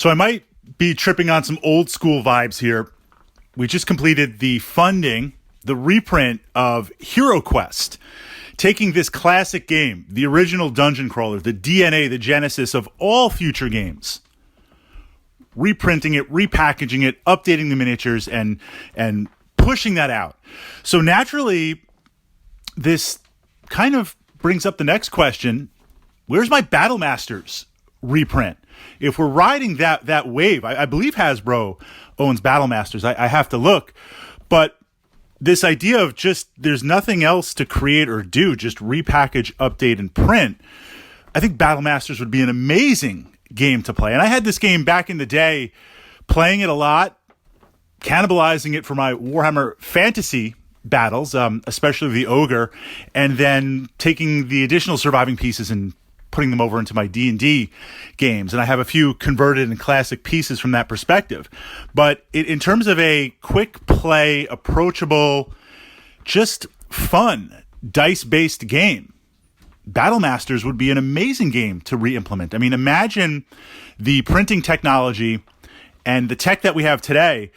So I might be tripping on some old school vibes here. We just completed the funding, the reprint of Hero Quest, taking this classic game, the original dungeon crawler, the DNA, the genesis of all future games, reprinting it, repackaging it, updating the miniatures, and pushing that out. So naturally, this kind of brings up the next question: where's my Battle Masters reprint? If we're riding that wave, I believe Hasbro owns Battle Masters. I have to look, but this idea of just there's nothing else to create or do, just repackage, update, and print. I think Battle Masters would be an amazing game to play. And I had this game back in the day, playing it a lot, cannibalizing it for my Warhammer Fantasy battles, especially the Ogre, and then taking the additional surviving pieces and putting them over into my D&D games. And I have a few converted and classic pieces from that perspective. But in terms of a quick play, approachable, just fun, dice-based game, Battle Masters would be an amazing game to re-implement. I mean, imagine the printing technology and the tech that we have today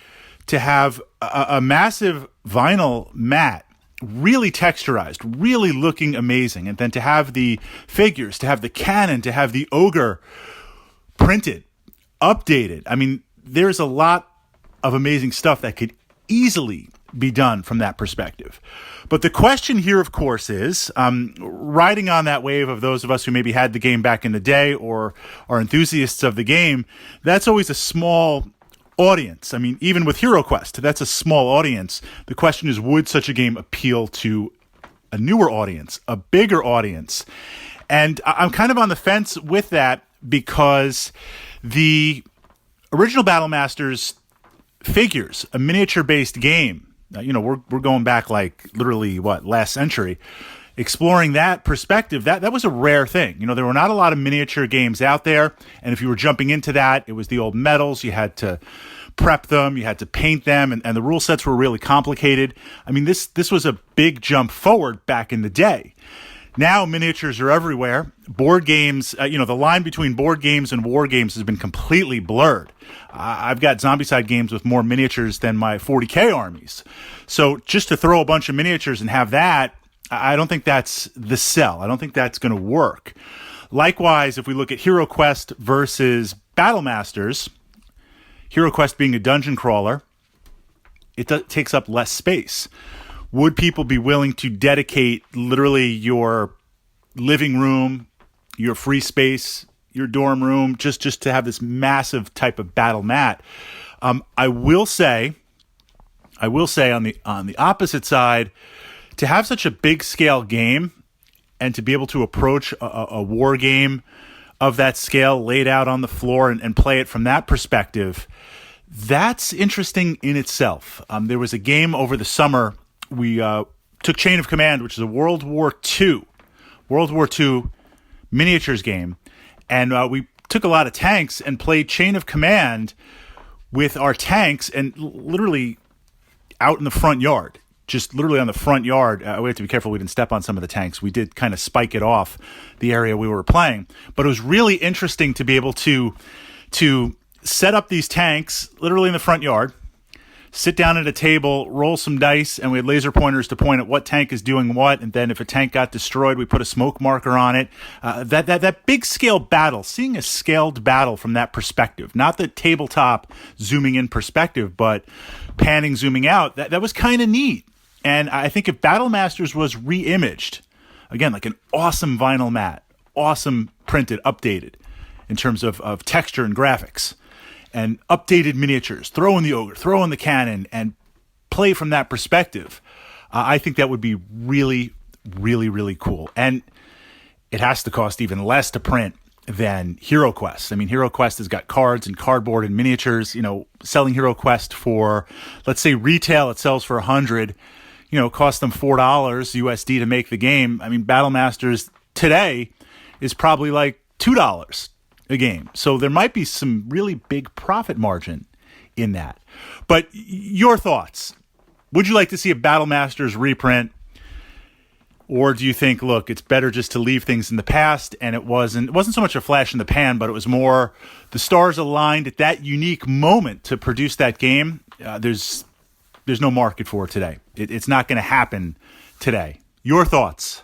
to have a massive vinyl mat, really texturized, really looking amazing. And then to have the figures, to have the cannon, to have the Ogre printed, updated. I mean, there's a lot of amazing stuff that could easily be done from that perspective. But the question here, of course, is riding on that wave of those of us who maybe had the game back in the day or are enthusiasts of the game, that's always a small audience. I mean, even with Hero Quest, that's a small audience. The question is, would such a game appeal to a newer audience, a bigger audience? And I'm kind of on the fence with that because the original Battle Masters figures, a miniature-based game, we're going back like literally, last century, exploring that perspective, that was a rare thing. There were not a lot of miniature games out there, and if you were jumping into that, it was the old metals. You had to prep them, you had to paint them, and the rule sets were really complicated. I mean, this was a big jump forward back in the day. Now miniatures are everywhere. Board games, the line between board games and war games has been completely blurred. I've got Zombicide games with more miniatures than my 40K armies. So just to throw a bunch of miniatures and have that, I don't think that's the sell. I don't think that's going to work. Likewise, if we look at Hero Quest versus Battle Masters, Hero Quest being a dungeon crawler, it takes up less space. Would people be willing to dedicate literally your living room, your free space, your dorm room, just to have this massive type of battle mat? I will say on the opposite side, to have such a big scale game and to be able to approach a war game of that scale laid out on the floor and play it from that perspective, that's interesting in itself. There was a game over the summer. We took Chain of Command, which is a World War II miniatures game, and we took a lot of tanks and played Chain of Command with our tanks and literally out in the front yard. Just literally on the front yard. We have to be careful we didn't step on some of the tanks. We did kind of spike it off the area we were playing. But it was really interesting to be able to set up these tanks literally in the front yard, sit down at a table, roll some dice, and we had laser pointers to point at what tank is doing what. And then if a tank got destroyed, we put a smoke marker on it. That big scale battle, seeing a scaled battle from that perspective, not the tabletop zooming in perspective, but panning, zooming out, that was kind of neat. And I think if Battle Masters was re-imaged, again, like an awesome vinyl mat, awesome printed, updated in terms of texture and graphics, and updated miniatures, throw in the Ogre, throw in the cannon, and play from that perspective, I think that would be really, really, really cool. And it has to cost even less to print than Hero Quest. I mean, Hero Quest has got cards and cardboard and miniatures. Selling Hero Quest for, let's say retail, it sells for $100. Cost them $4 USD to make the game. I mean, Battle Masters today is probably like $2 a game. So there might be some really big profit margin in that. But your thoughts? Would you like to see a Battle Masters reprint? Or do you think, look, it's better just to leave things in the past, and it wasn't so much a flash in the pan, but it was more the stars aligned at that unique moment to produce that game? There's no market for it today. It's not going to happen today. Your thoughts?